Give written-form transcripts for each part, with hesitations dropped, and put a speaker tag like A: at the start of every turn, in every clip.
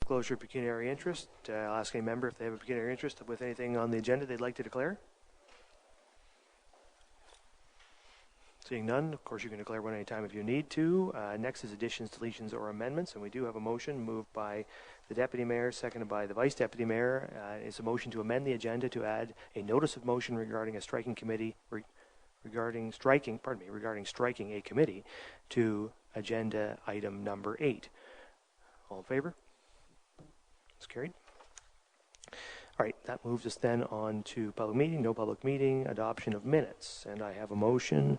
A: Disclosure of pecuniary interest. I'll ask any member if they have a pecuniary interest with anything on the agenda they'd like to declare. Seeing none, of course you can declare one anytime if you need to. Next is additions, deletions, or amendments, and we do have a motion moved by the Deputy Mayor, seconded by the Vice Deputy Mayor. It's a motion to amend the agenda to add a notice of motion regarding a striking committee, regarding striking a committee to agenda item number 8. All in favor? It's carried. All right, that moves us then on to public meeting, no public meeting, adoption of minutes. And I have a motion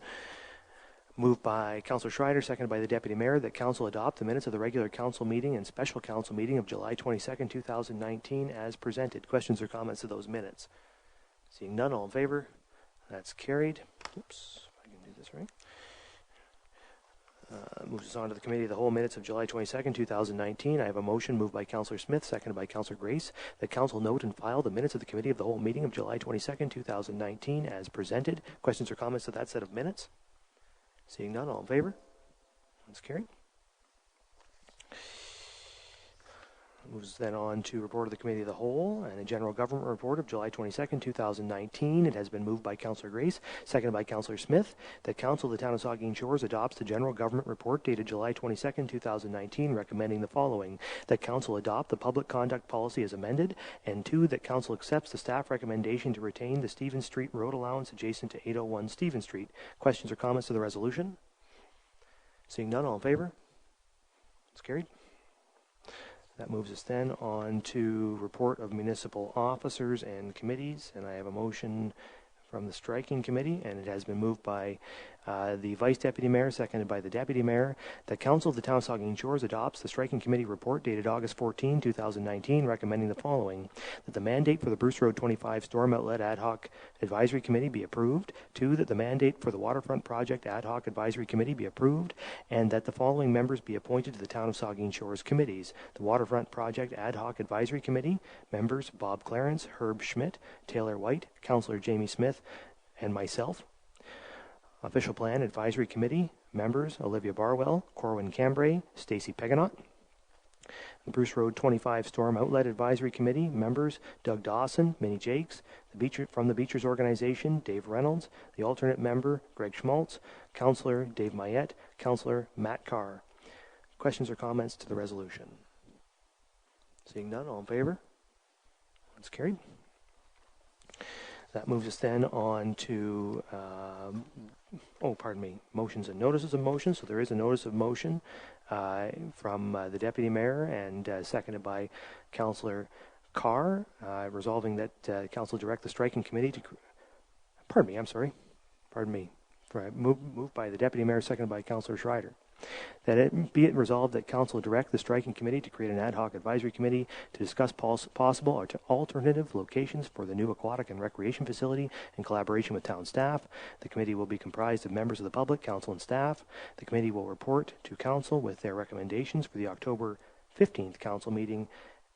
A: moved by Councillor Schreider, seconded by the Deputy Mayor, that Council adopt the minutes of the regular Council meeting and special Council meeting of July 22nd, 2019 as presented. Questions or comments to those minutes? Seeing none, all in favor? That's carried. Oops, if I can do this right. Moves us on to the Committee of the Whole minutes of July 22nd, 2019. I have a motion moved by Councillor Smith, seconded by Councillor Grace, that Council note and file the minutes of the Committee of the Whole meeting of July 22nd, 2019 as presented. Questions or comments to that set of minutes? Seeing none, all in favor? That's carried. Moves then on to report of the Committee of the Whole and a general government report of July 22nd, 2019. It has been moved by Councillor Grace, seconded by Councillor Smith, that Council of the Town of Saugeen Shores adopts the general government report dated July 22nd, 2019, recommending the following: that Council adopt the public conduct policy as amended, and 2, that Council accepts the staff recommendation to retain the Stephen Street road allowance adjacent to 801 Stephen Street. Questions or comments to the resolution? Seeing none, all in favor? It's carried. That moves us then on to report of municipal officers and committees, and I have a motion from the striking committee, and it has been moved by the Vice Deputy Mayor, seconded by the Deputy Mayor, that Council of the Town of Saugeen Shores adopts the striking committee report dated August 14, 2019, recommending the following: that the mandate for the Bruce Road 25 Storm Outlet Ad Hoc Advisory Committee be approved, 2, that the mandate for the Waterfront Project Ad Hoc Advisory Committee be approved, and that the following members be appointed to the Town of Saugeen Shores committees: the Waterfront Project Ad Hoc Advisory Committee, members Bob Clarence, Herb Schmidt, Taylor White, Councillor Jamie Smith, and myself. Official Plan Advisory Committee, members Olivia Barwell, Corwin Cambray, Stacey Peganot. The Bruce Road 25 Storm Outlet Advisory Committee, members Doug Dawson, Minnie Jakes, from the Beachers Organization, Dave Reynolds, the alternate member Greg Schmaltz, Councillor Dave Mayette, Councillor Matt Carr. Questions or comments to the resolution? Seeing none, all in favor? That's carried. That moves us then on to, motions and notices of motion. So there is a notice of motion from the Deputy Mayor and seconded by Councillor Carr, resolving that Council direct the striking committee to, moved by the Deputy Mayor, seconded by Councillor Schreider. That it be it resolved that Council direct the striking committee to create an ad hoc advisory committee to discuss possible or alternative locations for the new aquatic and recreation facility in collaboration with town staff. The committee will be comprised of members of the public, council, and staff. The committee will report to Council with their recommendations for the October 15th Council meeting,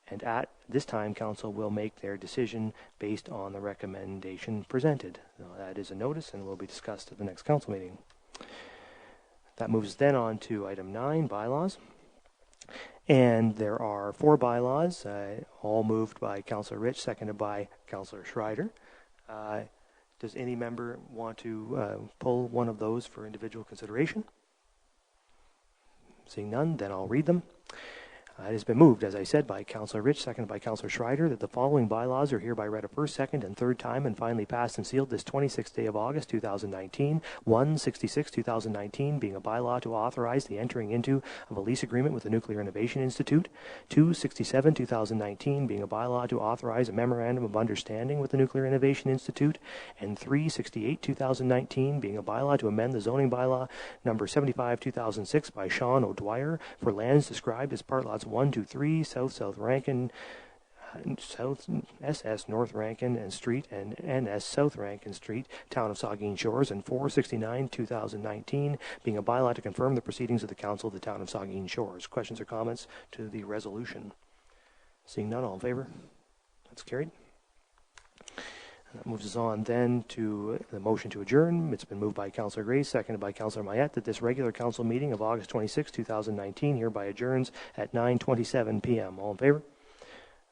A: and at this time Council will make their decision based on the recommendation presented. Now, that is a notice and will be discussed at the next Council meeting. That moves then on to item 9, bylaws. And there are 4 bylaws, all moved by Councillor Rich, seconded by Councillor Schreider. Does any member want to pull one of those for individual consideration? Seeing none, then I'll read them. It has been moved, as I said, by Councillor Rich, seconded by Councillor Schreider, that the following bylaws are hereby read a first, second, and third time and finally passed and sealed this 26th day of August, 2019. 166-2019 being a bylaw to authorize the entering into of a lease agreement with the Nuclear Innovation Institute. 267-2019 being a bylaw to authorize a memorandum of understanding with the Nuclear Innovation Institute. And 368-2019 being a bylaw to amend the zoning bylaw number 75-2006 by Sean O'Dwyer for lands described as part lots 1, 2, 3, South Rankin, South SS North Rankin and Street and NS South Rankin Street, Town of Saugeen Shores, and 469-2019 being a bylaw to confirm the proceedings of the Council of the Town of Saugeen Shores. Questions or comments to the resolution? Seeing none, all in favor? That's carried. That moves us on then to the motion to adjourn. It's been moved by Councillor Grace, seconded by Councillor Mayette, that this regular council meeting of August 26, 2019 hereby adjourns at 9:27 p.m. All in favor?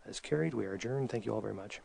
A: As carried, we are adjourned. Thank you all very much.